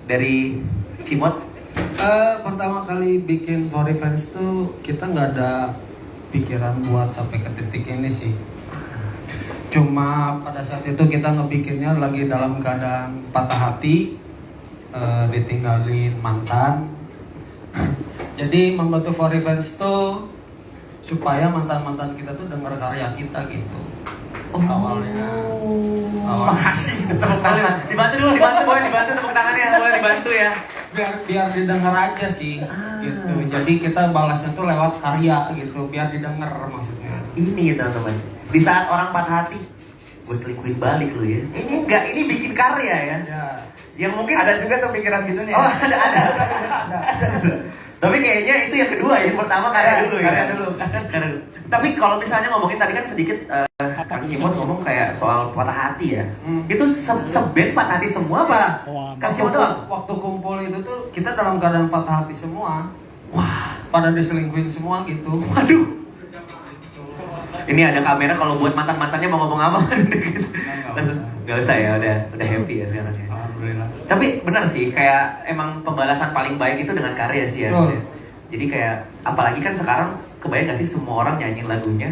dari Cimot? Pertama kali bikin For Revenge tuh kita nggak ada pikiran buat sampai ke titik ini sih. Cuma pada saat itu kita ngebikinnya lagi dalam keadaan patah hati, ditinggalin mantan. Jadi membantu For Revenge tuh supaya mantan-mantan kita tuh denger karya kita gitu. Awalnya. Makasih tepuk tangan. Dibantu dulu, dibantu tepuk tangannya, boleh dibantu ya. Biar didengar aja sih gitu. Jadi kita balasnya tuh lewat karya gitu, biar didengar maksudnya. Ini teman-teman, di saat orang patah hati, gue selingkuhin balik lu ya. Ini enggak, ini bikin karya ya. Ya. Yang mungkin Ada juga tuh pikiran gitunya. Oh, ada. Tapi kayaknya itu yang kedua, yang pertama karya dulu ya. Karya dulu. Karya dulu. Tapi kalau misalnya ngomongin tadi kan sedikit Kang Cimot ngomong kayak soal patah hati ya. Itu seband patah hati semua apa? Kang Cimot doang? Waktu kumpul itu tuh kita dalam keadaan patah hati semua. Wah, Pada diselingkuhin semua gitu. waduh. Ini ada kamera kalau buat mantan-mantannya mau ngomong apa kan gitu. Gak usah ya, udah happy ya sekarang ya. Alhamdulillah. Tapi benar sih, kayak emang pembalasan paling baik itu dengan karya sih ya. Betul. Jadi kayak, apalagi kan sekarang kebayang gak sih semua orang nyanyiin lagunya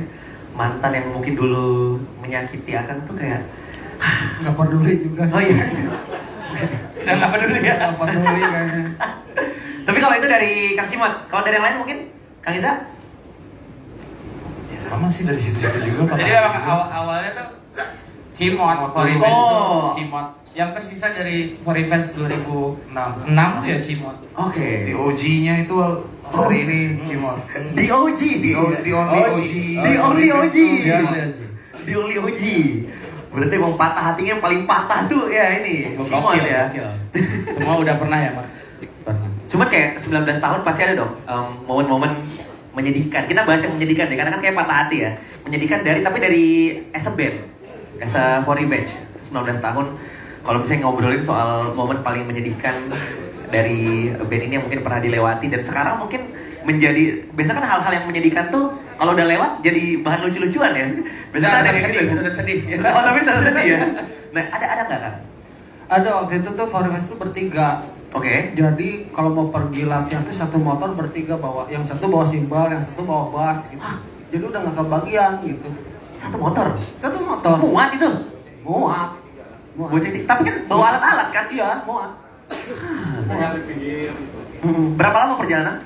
mantan yang mungkin dulu menyakiti akan tuh kayak Nggak peduli juga. oh iya. Dan apa dulu ya? Nggak peduli kayaknya. Tapi kalau itu dari Kang Cimot, kalau dari yang lain mungkin Kang Iza? Ya sama sih dari situ-situ juga. Jadi emang awalnya tuh Cimot, For Revenge Oh. tuh Cimot. Yang tersisa dari For Revenge 2006 tuh ya Cimot. Oke. Di OG-nya itu hari ini Cimot. The OG. The only OG. The only OG. Iya, The only OG. Berarti emang patah hatinya yang paling patah tuh ya ini. Cimot Gokil ya. gokil. Semua udah pernah ya, Pak? Pernah. Cuma kayak 19 tahun pasti ada dong momen-momen menyedihkan. Kita bahas yang menyedihkan deh, karena kan kayak patah hati ya. Menyedihkan tapi dari as a band, as a For Revenge, 19 tahun. Kalau misalnya ngobrolin soal momen paling menyedihkan dari band ini yang mungkin pernah dilewati dan sekarang mungkin menjadi, biasanya kan hal-hal yang menyedihkan tuh kalau udah lewat jadi bahan lucu-lucuan ya. Biasanya ada yang sedih. Tetap sedih. Oh tapi tetap sedih ya. Nah ada nggak kan? Ada waktu itu tuh For Revenge tuh bertiga. Oke. Jadi kalau mau pergi latihan tuh satu motor bertiga bawa, yang satu bawa simbal, yang satu bawa bass gitu. Jadi udah nggak kebagian gitu. Satu motor. Satu motor. Muat itu. Muat. Bocah tapi kan bawa alat-alat kan? Iya, muat. Berapa lama perjalanan?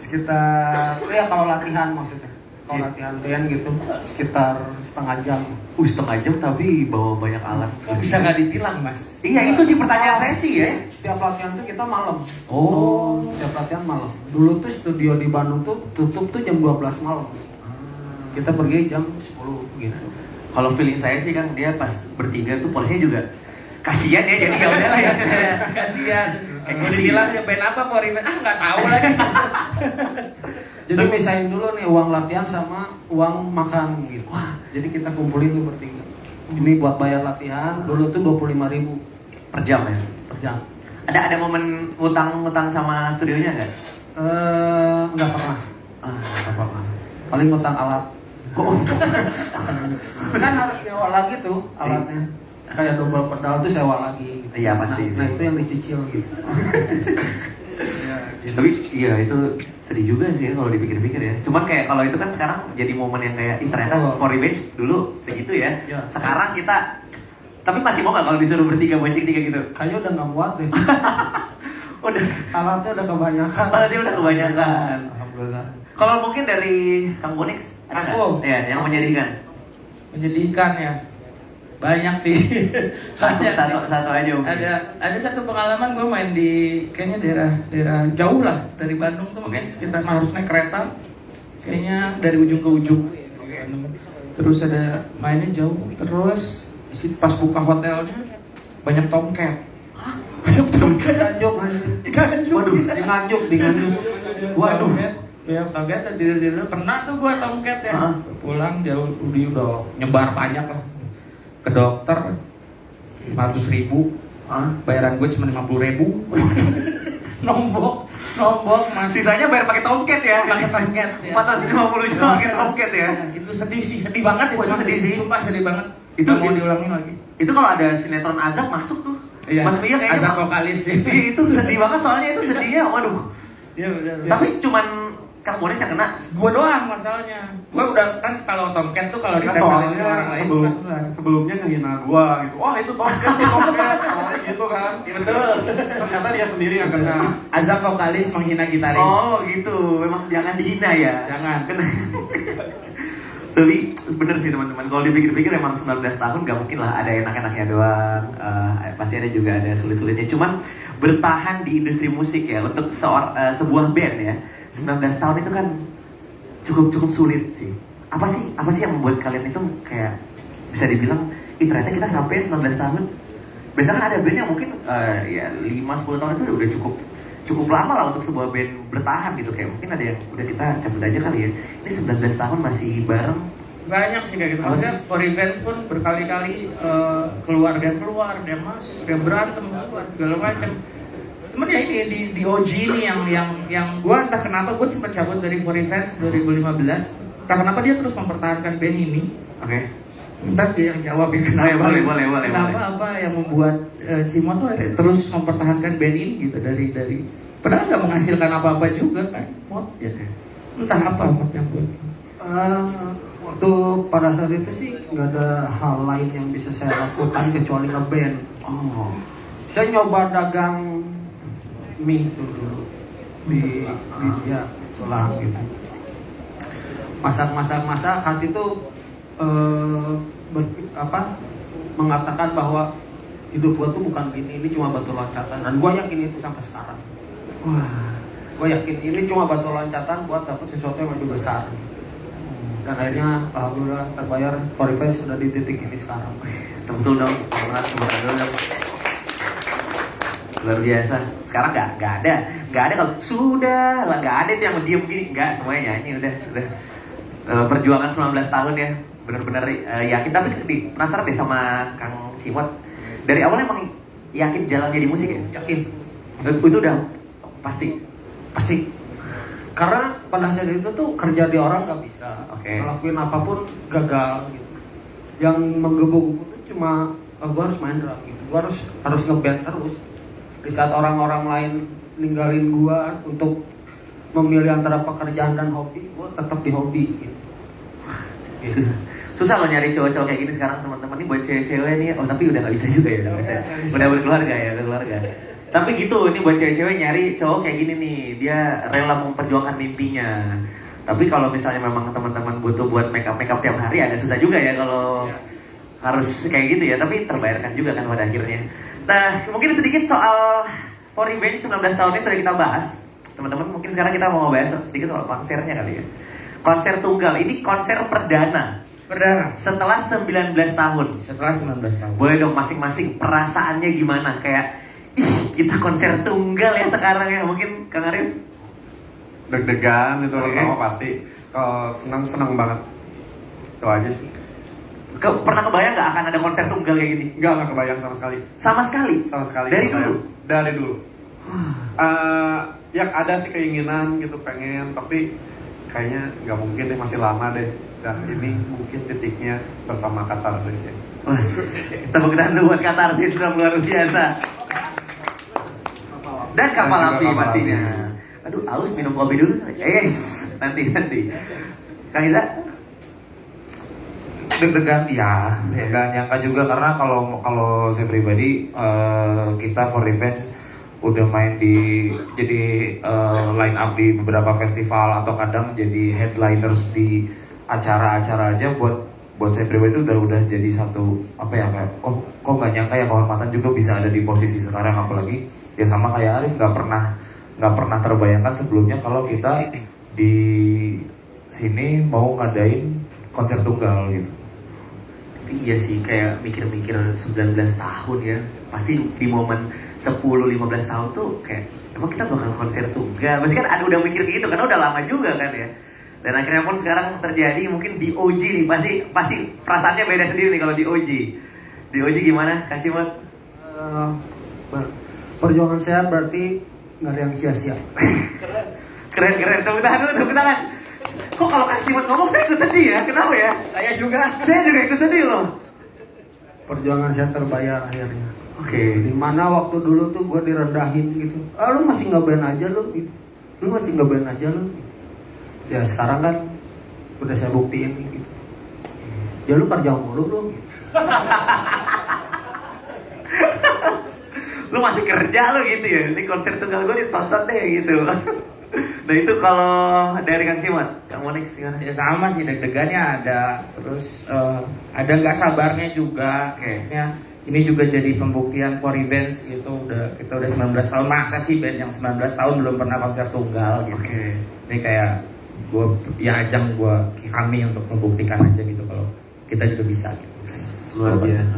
Sekitar ya kalau latihan maksudnya. Kalau latihan gitu sekitar setengah jam. Setengah jam tapi bawa banyak alat. Kok bisa nggak ditilang, Mas? Iya itu sih pertanyaan saya sih ya. Tiap latihan tuh kita malam. Oh. Tiap latihan malam. Dulu tuh studio di Bandung tuh tutup tuh jam 12 malam. Kita pergi jam 10 gitu. Kalau feeling saya sih kan dia pas bertiga tuh polisinya juga kasihan ya, jadi ya udah lah ya. Kasihan. Kalau dibilang ya band apa For Revenge? Nggak tahu lagi. Jadi misahin dulu nih uang latihan sama uang makan gitu. Wah. Jadi kita kumpulin tuh bertiga. Ini buat bayar latihan. Dulu tuh 25.000 Per jam ya. per jam. Ada momen ngutang sama studionya nggak? Nggak pernah. Nggak apa-apa. Paling ngutang alat. Oh. Kan harus nyewa lagi tuh alatnya. Kayak double pedal tuh sewa lagi. Gitu. Iya, pasti. Nah itu yang dicicil gitu. Ya, gitu. Tapi iya itu sedih juga sih kalau dipikir-pikir ya. Cuman kayak kalau itu kan sekarang jadi momen yang kayak ternyata For Revenge dulu segitu ya. Ya. Sekarang kita tapi masih mau nggak kalau disuruh bertiga bonceng tiga gitu? Kayaknya udah nggak muat deh. Udah. Alatnya udah kebanyakan. Alatnya udah kebanyakan. Alhamdulillah. Kalau mungkin dari Kang Bonix ada nggak? Aku? Ya, yang menyedihkan. Menyedihkan ya. Banyak sih. Satu aja mungkin. Ada satu pengalaman gue main di kayaknya daerah jauh lah dari Bandung tuh mungkin sekitar harus naik kereta kayaknya dari ujung ke ujung. Terus ada mainnya jauh, terus pas buka hotelnya banyak tomcat. Banyak tomcat. Waduh, di Nganjuk. Waduh. Ya tomcat tidur pernah tuh gua tomcat ya. Pulang jauh udah nyebar banyak lah. Ke dokter 500.000. Bayaran gue cuma 50.000. nombok masih. Sisanya bayar pakai tomcat ya. Pakai tomcat ya. 450 juta pakai tomcat ya. Itu sedih sih, sedih banget itu. Wah, itu sedih sih. Sumpah sedih banget. Itu Nggak mau diulangin lagi. Itu kalau ada sinetron azab masuk tuh. Iya, Mas Ria kayaknya azab vokalis sih. itu sedih banget soalnya itu sedihnya, waduh. Iya benar. Tapi cuman Kang Boris yang kena. Gua doang masalahnya. Gua udah kan kalau Tomcat tuh kalau Nah, ditempelin soalnya ke orang lain sebelum, kan ular. sebelumnya ngehina gua gitu. Wah itu Tomcat, itu Tomcat. Awalnya gitu kan. Iya, betul. Ternyata dia sendiri yang kena. Azab vokalis menghina gitaris. Oh gitu, memang jangan dihina ya. Jangan. Kena. Tapi bener sih teman-teman, kalau dipikir-pikir emang 19 tahun gak mungkin lah ada enak-enaknya doang. Pasti ada juga ada sulit-sulitnya. Cuman bertahan di industri musik ya untuk sebuah band ya 19 tahun itu kan cukup sulit sih. Apa sih yang membuat kalian itu kayak bisa dibilang ternyata kita sampai 19 tahun. Biasanya kan ada band yang mungkin ya 5-10 tahun itu udah cukup lama lah untuk sebuah band bertahan gitu. Kayak mungkin ada yang udah kita cabut aja kali ya. Ini 19 tahun masih bareng. Banyak sih kayak gitu. Maksudnya For Revenge pun berkali-kali keluar, dia masuk, dia berantem, keluar segala macam. Cuman ya ini di OG ini yang gua entah kenapa gua sempat cabut dari For Revenge 2015. Entah kenapa dia terus mempertahankan band ini. Oke. Ntar dia yang jawab ya kenapa. Boleh. Kenapa apa yang membuat Cimot tuh terus mempertahankan band ini gitu dari padahal nggak menghasilkan apa-apa juga kan Mot ya. Entah apa Mot yang buat. Waktu pada saat itu sih nggak ada hal lain yang bisa saya lakukan kecuali ngeband. Oh. Saya nyoba dagang mie itu dulu di ya selang gitu. Masak hati itu mengatakan bahwa hidup gua tuh bukan gini, ini cuma batu loncatan, dan gua yakin itu sampai sekarang. Wah. Gua yakin ini cuma batu loncatan buat dapet sesuatu yang lebih besar. Dan akhirnya alhamdulillah terbayar. For Revenge sudah di titik ini sekarang. Betul dong, semangat dong. Luar biasa. Sekarang nggak ada kalau sudah lah, nggak ada itu yang diem gini, nggak, semuanya nyanyi udah. Perjuangan 19 tahun ya, benar-benar yakin. Tapi penasaran deh sama Kang Cimot. Dari awal emang yakin jalan jadi musik ya? Yakin. Itu udah pasti. Karena pada saat itu tuh kerja di orang nggak bisa. Oke. Ngelakuin apapun gagal gitu. Yang menggebu-gebu tuh cuma gue harus main drum gitu. Gue harus ngeband terus. Di saat orang-orang lain ninggalin gue untuk memilih antara pekerjaan dan hobi, gue tetap di hobi gitu. Susah loh nyari cowok-cowok kayak gini sekarang teman-teman. Ini buat cewek-cewek nih, oh tapi udah nggak bisa juga ya, udah berkeluarga ya, Tapi gitu, ini buat cewek-cewek nyari cowok kayak gini nih, dia rela memperjuangkan mimpinya. Tapi kalau misalnya memang teman-teman butuh buat make up tiap hari, agak susah juga ya kalau harus kayak gitu ya. Tapi terbayarkan juga kan pada akhirnya. Nah, mungkin sedikit soal For Revenge 19 tahun ini sudah kita bahas. Teman-teman, mungkin sekarang kita mau bahas sedikit soal konsernya kali ya. Konser tunggal, ini konser perdana setelah 19 tahun. Setelah 19 tahun. Boleh dong masing-masing perasaannya gimana? Kayak kita konser tunggal ya sekarang ya. Mungkin Kang Arif Deg-degan itu Oke. pertama pasti. Kalau senang banget. Itu aja sih. pernah kebayang nggak akan ada konser tunggal kayak gini? Nggak kebayang sama sekali. Sama sekali? Sama sekali. Dari nggak dulu? kebayang. Dari dulu. Ya ada sih keinginan gitu, pengen, tapi kayaknya nggak mungkin deh, masih lama deh. Dan ini mungkin titiknya bersama Katarsis ya. Wah, tepuk tangan dulu buat Katarsis dong, luar biasa. Dan kapal Dan juga api kapal pastinya. api. Aduh, aus minum kopi dulu. Nanti. Kang Iza? Deg-degan ya, nggak nyangka juga karena kalau saya pribadi kita For Revenge udah main jadi line up di beberapa festival atau kadang jadi headliners di acara-acara aja buat saya pribadi itu udah jadi satu apa ya, kayak kok nggak nyangka ya kehormatan juga bisa ada di posisi sekarang, apalagi ya sama kayak Arif nggak pernah terbayangkan sebelumnya kalau kita di sini mau ngadain konser tunggal gitu. Iya sih, kayak mikir-mikir 19 tahun ya. Pasti di momen 10-15 tahun tuh kayak emang kita bakal konser tunggal. Pasti kan ada udah mikir gitu karena udah lama juga kan ya. Dan akhirnya pun sekarang terjadi mungkin di OG nih. Pasti perasaannya beda sendiri nih kalau di OG. Di OG gimana Kang Cimot? Perjuangan saya berarti nggak ada yang sia-sia. Keren. Tepuk tangan. Kok kalau Kang Cimot ngomong saya ikut sedih ya? Kenapa ya? Saya juga. Saya juga ikut sedih loh. Perjuangan saya terbayar akhirnya. Oke. Dimana waktu dulu tuh gue direndahin gitu. Ah lu masih ngeband aja lu gitu. Lu masih ngeband aja lu. Ya sekarang kan udah saya buktiin gitu. Ya lu kerja mulu lu. Lu masih kerja lu gitu ya. Ini konser tunggal gue ditonton deh gitu. Nah itu kalau dari Kang Cimat, Kang Monik sekarang. Ya sama sih, deg-degannya ada, terus ada nggak sabarnya juga. Kayaknya ini juga jadi pembuktian for events gitu. Kita udah 19 tahun, masa sih band yang 19 tahun belum pernah konser tunggal gitu. Oke. Ini kayak kami untuk membuktikan aja gitu kalau kita juga bisa gitu. Luar biasa.